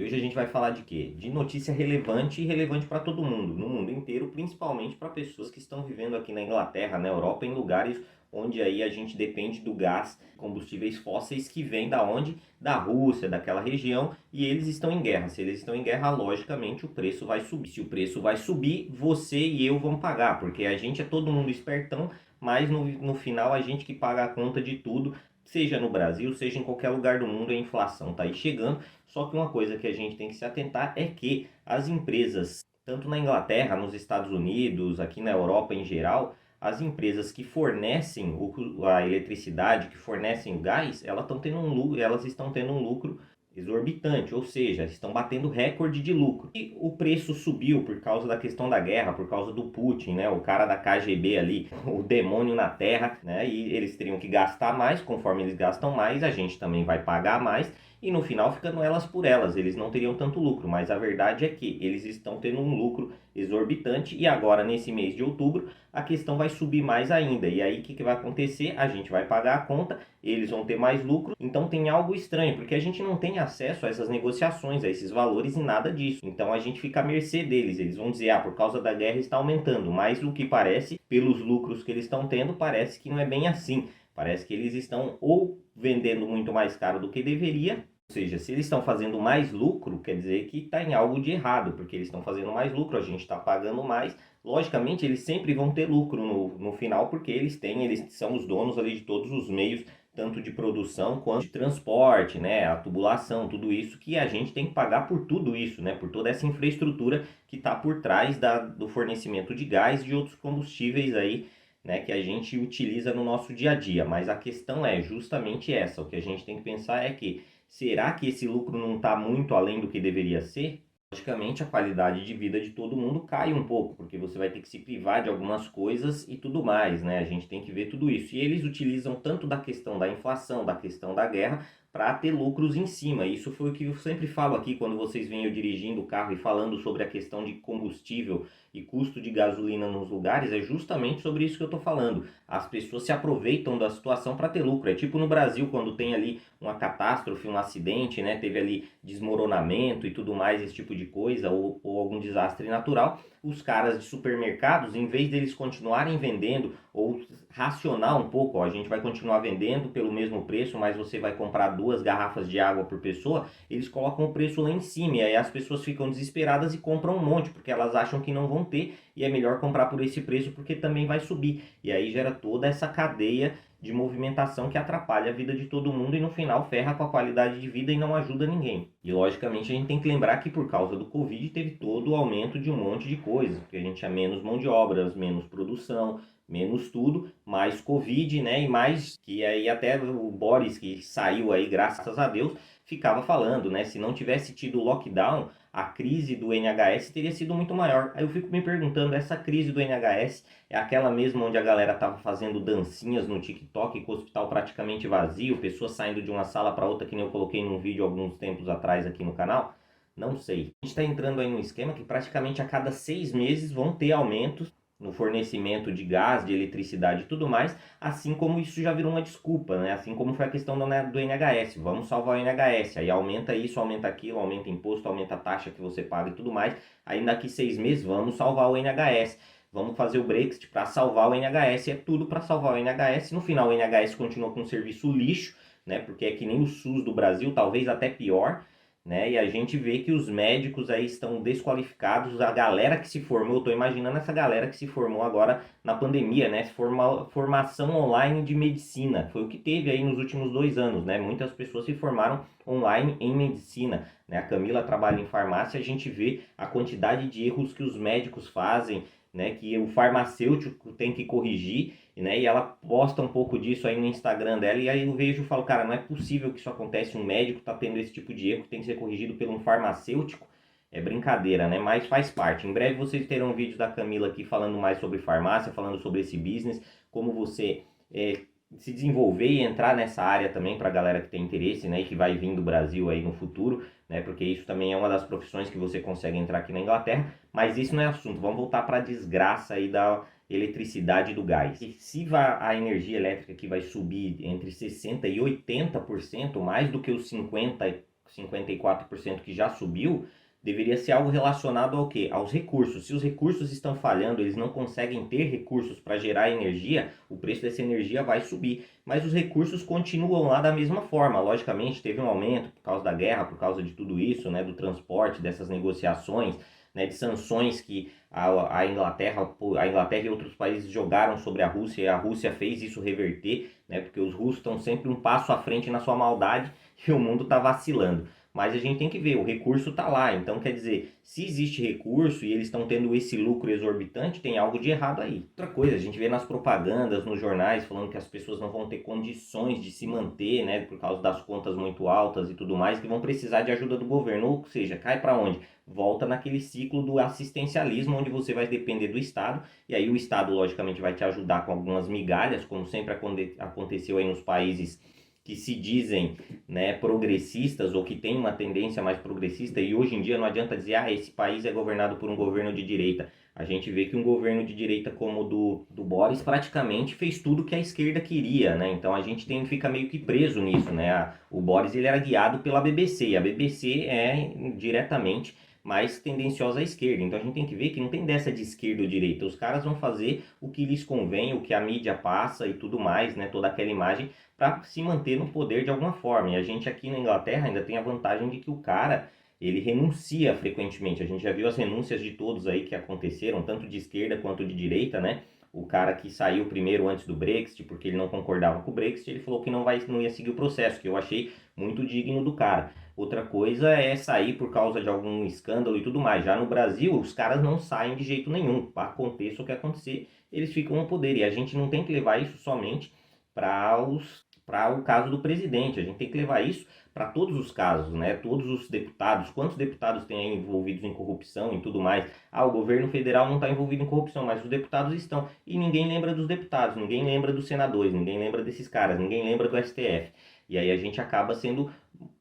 Hoje a gente vai falar de quê? De notícia relevante e relevante para todo mundo, no mundo inteiro, principalmente para pessoas que estão vivendo aqui na Inglaterra, na Europa, em lugares onde aí a gente depende do gás, combustíveis fósseis que vem da onde? Da Rússia, daquela região, e eles estão em guerra. Se eles estão em guerra, logicamente o preço vai subir. Se o preço vai subir, você e eu vamos pagar, porque a gente é todo mundo espertão, mas no final a gente que paga a conta de tudo, seja no Brasil, seja em qualquer lugar do mundo, a inflação está aí chegando. Só que uma coisa que a gente tem que se atentar é que as empresas, tanto na Inglaterra, nos Estados Unidos, aqui na Europa em geral, as empresas que fornecem a eletricidade, que fornecem o gás, elas estão tendo um lucro exorbitante, ou seja, estão batendo recorde de lucro. E o preço subiu por causa da questão da guerra, por causa do Putin, né, o cara da KGB ali, o demônio na terra, né, e eles teriam que gastar mais, conforme eles gastam mais, a gente também vai pagar mais, e no final ficando elas por elas, eles não teriam tanto lucro, mas a verdade é que eles estão tendo um lucro exorbitante e agora nesse mês de outubro a questão vai subir mais ainda. E aí o que vai acontecer? A gente vai pagar a conta, eles vão ter mais lucro, então tem algo estranho, porque a gente não tem acesso a essas negociações, a esses valores e nada disso. Então a gente fica à mercê deles, eles vão dizer, por causa da guerra está aumentando, mas o que parece, pelos lucros que eles estão tendo, parece que não é bem assim. Parece que eles estão ou vendendo muito mais caro do que deveria, ou seja, se eles estão fazendo mais lucro, quer dizer que está em algo de errado, porque eles estão fazendo mais lucro, a gente está pagando mais. Logicamente, eles sempre vão ter lucro no final, porque eles são os donos ali de todos os meios, tanto de produção quanto de transporte, né? A tubulação, tudo isso que a gente tem que pagar por tudo isso, né? Por toda essa infraestrutura que está por trás do fornecimento de gás e de outros combustíveis aí, né, que a gente utiliza no nosso dia a dia. Mas a questão é justamente essa. O que a gente tem que pensar é que será que esse lucro não está muito além do que deveria ser? Logicamente, a qualidade de vida de todo mundo cai um pouco, porque você vai ter que se privar de algumas coisas e tudo mais, né? A gente tem que ver tudo isso. E eles utilizam tanto da questão da inflação, da questão da guerra, para ter lucros em cima. Isso foi o que eu sempre falo aqui quando vocês vêm eu dirigindo o carro e falando sobre a questão de combustível e custo de gasolina nos lugares, é justamente sobre isso que eu estou falando. As pessoas se aproveitam da situação para ter lucro. É tipo no Brasil, quando tem ali uma catástrofe, um acidente, né? Teve ali desmoronamento e tudo mais, esse tipo de coisa, ou algum desastre natural. Os caras de supermercados, em vez deles continuarem vendendo ou racionar um pouco, a gente vai continuar vendendo pelo mesmo preço, mas você vai comprar 2 garrafas de água por pessoa, eles colocam o preço lá em cima e aí as pessoas ficam desesperadas e compram um monte, porque elas acham que não vão ter e é melhor comprar por esse preço porque também vai subir. E aí gera toda essa cadeia de movimentação que atrapalha a vida de todo mundo e no final ferra com a qualidade de vida e não ajuda ninguém. E logicamente a gente tem que lembrar que por causa do Covid teve todo o aumento de um monte de coisas, porque a gente tinha menos mão de obra, menos produção, menos tudo, mais Covid, né? E mais que aí até o Boris, que saiu aí, graças a Deus, ficava falando, né? Se não tivesse tido lockdown, a crise do NHS teria sido muito maior. Aí eu fico me perguntando, essa crise do NHS é aquela mesma onde a galera tava fazendo dancinhas no TikTok com o hospital praticamente vazio, pessoas saindo de uma sala para outra, que nem eu coloquei num vídeo alguns tempos atrás aqui no canal? Não sei. A gente está entrando aí num esquema que praticamente a cada 6 meses vão ter aumentos no fornecimento de gás, de eletricidade e tudo mais, assim como isso já virou uma desculpa, né? Assim como foi a questão do NHS, vamos salvar o NHS, aí aumenta isso, aumenta aquilo, aumenta imposto, aumenta a taxa que você paga e tudo mais, aí daqui 6 meses vamos salvar o NHS, vamos fazer o Brexit para salvar o NHS, é tudo para salvar o NHS, no final o NHS continua com um serviço lixo, né? Porque é que nem o SUS do Brasil, talvez até pior, né? E a gente vê que os médicos aí estão desqualificados, a galera que se formou, eu estou imaginando essa galera que se formou agora na pandemia, né? Formação online de medicina, foi o que teve aí nos últimos 2 anos, né? Muitas pessoas se formaram online em medicina, né? A Camila trabalha em farmácia, a gente vê a quantidade de erros que os médicos fazem, né? Que o farmacêutico tem que corrigir, né? E ela posta um pouco disso aí no Instagram dela, e aí eu vejo e falo, cara, não é possível que isso acontece, um médico tá tendo esse tipo de erro que tem que ser corrigido por um farmacêutico, é brincadeira, né? Mas faz parte. Em breve vocês terão vídeos da Camila aqui falando mais sobre farmácia, falando sobre esse business, como você se desenvolver e entrar nessa área também para a galera que tem interesse, né? E que vai vir do Brasil aí no futuro, né? Porque isso também é uma das profissões que você consegue entrar aqui na Inglaterra, mas isso não é assunto. Vamos voltar para a desgraça aí da eletricidade e do gás. E se a energia elétrica aqui vai subir entre 60% e 80%, mais do que os 50%, 54% que já subiu, deveria ser algo relacionado ao quê? Aos recursos. Se os recursos estão falhando, eles não conseguem ter recursos para gerar energia, o preço dessa energia vai subir. Mas os recursos continuam lá da mesma forma. Logicamente, teve um aumento por causa da guerra, por causa de tudo isso, né, do transporte, dessas negociações, né, de sanções que a Inglaterra e outros países jogaram sobre a Rússia, e a Rússia fez isso reverter, né, porque os russos estão sempre um passo à frente na sua maldade e o mundo está vacilando. Mas a gente tem que ver, o recurso está lá. Então, quer dizer, se existe recurso e eles estão tendo esse lucro exorbitante, tem algo de errado aí. Outra coisa, a gente vê nas propagandas, nos jornais, falando que as pessoas não vão ter condições de se manter, né, por causa das contas muito altas e tudo mais, que vão precisar de ajuda do governo. Ou seja, cai para onde? Volta naquele ciclo do assistencialismo, onde você vai depender do Estado, e aí o Estado, logicamente, vai te ajudar com algumas migalhas, como sempre aconteceu aí nos países que se dizem, né, progressistas ou que têm uma tendência mais progressista, e hoje em dia não adianta dizer, esse país é governado por um governo de direita. A gente vê que um governo de direita como o do Boris praticamente fez tudo que a esquerda queria, né? Então a gente fica meio que preso nisso, né? O Boris ele era guiado pela BBC, e a BBC é diretamente mais tendenciosa à esquerda. Então a gente tem que ver que não tem dessa de esquerda ou direita. Os caras vão fazer o que lhes convém, o que a mídia passa e tudo mais, né? Toda aquela imagem para se manter no poder de alguma forma. E a gente aqui na Inglaterra ainda tem a vantagem de que o cara, ele renuncia frequentemente. A gente já viu as renúncias de todos aí que aconteceram, tanto de esquerda quanto de direita, né? O cara que saiu primeiro antes do Brexit, porque ele não concordava com o Brexit, ele falou que não ia seguir o processo, que eu achei muito digno do cara. Outra coisa é sair por causa de algum escândalo e tudo mais. Já no Brasil, os caras não saem de jeito nenhum. Aconteça o que acontecer, eles ficam no poder. E a gente não tem que levar isso somente para o caso do presidente. A gente tem que levar isso para todos os casos, né? Todos os deputados, quantos deputados tem aí envolvidos em corrupção e tudo mais. O governo federal não está envolvido em corrupção, mas os deputados estão. E ninguém lembra dos deputados, ninguém lembra dos senadores, ninguém lembra desses caras, ninguém lembra do STF. E aí a gente acaba sendo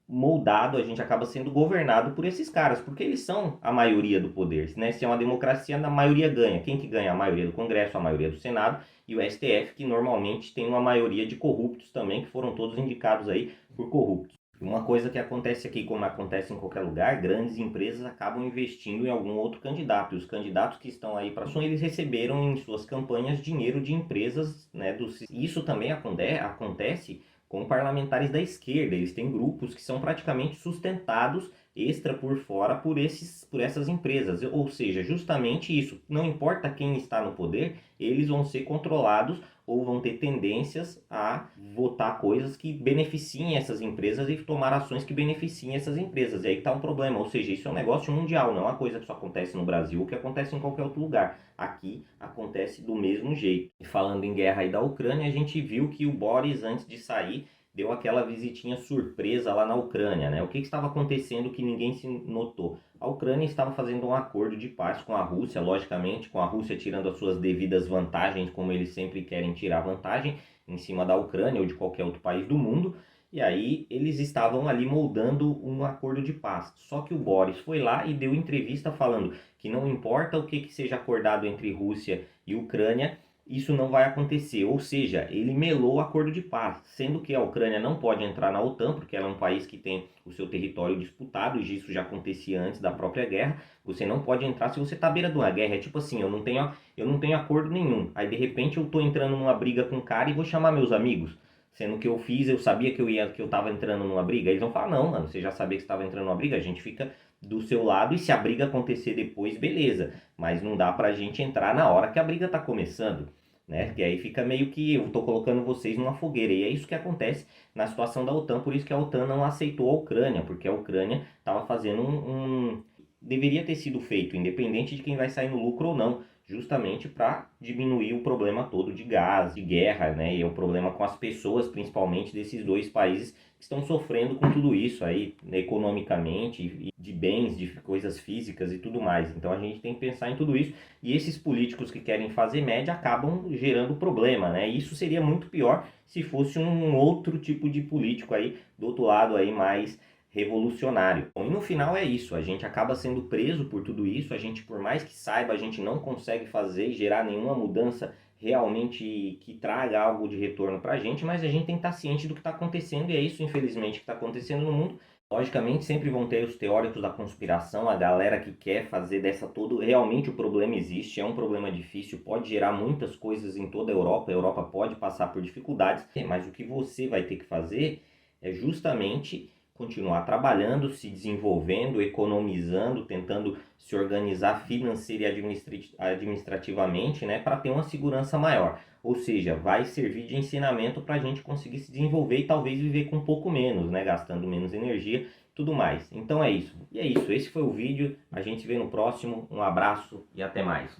moldado, a gente acaba sendo governado por esses caras, porque eles são a maioria do poder, né? Se é uma democracia, a maioria ganha. Quem que ganha? A maioria do Congresso, a maioria do Senado e o STF, que normalmente tem uma maioria de corruptos também, que foram todos indicados aí por corruptos. Uma coisa que acontece aqui, como acontece em qualquer lugar, grandes empresas acabam investindo em algum outro candidato. E os candidatos que estão aí para ações, eles receberam em suas campanhas dinheiro de empresas, né? Isso também acontece com parlamentares da esquerda. Eles têm grupos que são praticamente sustentados extra por fora por essas empresas. Ou seja, justamente isso. Não importa quem está no poder, eles vão ser controlados ou vão ter tendências a votar coisas que beneficiem essas empresas e tomar ações que beneficiem essas empresas. E aí está um problema. Ou seja, isso é um negócio mundial, não é uma coisa que só acontece no Brasil ou que acontece em qualquer outro lugar. Aqui acontece do mesmo jeito. E falando em guerra aí da Ucrânia, a gente viu que o Boris, antes de sair, deu aquela visitinha surpresa lá na Ucrânia, né? O que estava acontecendo que ninguém se notou? A Ucrânia estava fazendo um acordo de paz com a Rússia, logicamente, com a Rússia tirando as suas devidas vantagens, como eles sempre querem tirar vantagem em cima da Ucrânia ou de qualquer outro país do mundo. E aí eles estavam ali moldando um acordo de paz. Só que o Boris foi lá e deu entrevista falando que não importa o que seja acordado entre Rússia e Ucrânia, isso não vai acontecer. Ou seja, ele melou o acordo de paz, sendo que a Ucrânia não pode entrar na OTAN, porque ela é um país que tem o seu território disputado, e isso já acontecia antes da própria guerra. Você não pode entrar se você está à beira de uma guerra. É tipo assim, eu não tenho acordo nenhum. Aí de repente eu estou entrando numa briga com um cara e vou chamar meus amigos. Sendo que eu sabia que eu estava entrando numa briga. Eles vão falar, não, mano, você já sabia que estava entrando numa briga, a gente fica do seu lado e se a briga acontecer depois, beleza. Mas não dá pra gente entrar na hora que a briga tá começando, né? Que aí fica meio que eu tô colocando vocês numa fogueira. E é isso que acontece na situação da OTAN, por isso que a OTAN não aceitou a Ucrânia, porque a Ucrânia estava fazendo deveria ter sido feito, independente de quem vai sair no lucro ou não, justamente para diminuir o problema todo de gás, de guerra, né? E o problema com as pessoas, principalmente desses dois países que estão sofrendo com tudo isso aí, né, economicamente, e de bens, de coisas físicas e tudo mais. Então a gente tem que pensar em tudo isso. E esses políticos que querem fazer média acabam gerando problema, né? E isso seria muito pior se fosse um outro tipo de político aí, do outro lado aí mais revolucionário. Bom, e no final é isso, a gente acaba sendo preso por tudo isso, a gente, por mais que saiba, a gente não consegue fazer e gerar nenhuma mudança realmente que traga algo de retorno pra gente, mas a gente tem que estar ciente do que está acontecendo, e é isso, infelizmente, que está acontecendo no mundo. Logicamente, sempre vão ter os teóricos da conspiração, a galera que quer fazer dessa todo. Realmente o problema existe, é um problema difícil, pode gerar muitas coisas em toda a Europa pode passar por dificuldades, mas o que você vai ter que fazer é justamente continuar trabalhando, se desenvolvendo, economizando, tentando se organizar financeira e administrativamente, né, para ter uma segurança maior. Ou seja, vai servir de ensinamento para a gente conseguir se desenvolver e talvez viver com um pouco menos, né? Gastando menos energia e tudo mais. Então é isso. E é isso. Esse foi o vídeo. A gente se vê no próximo. Um abraço e até mais.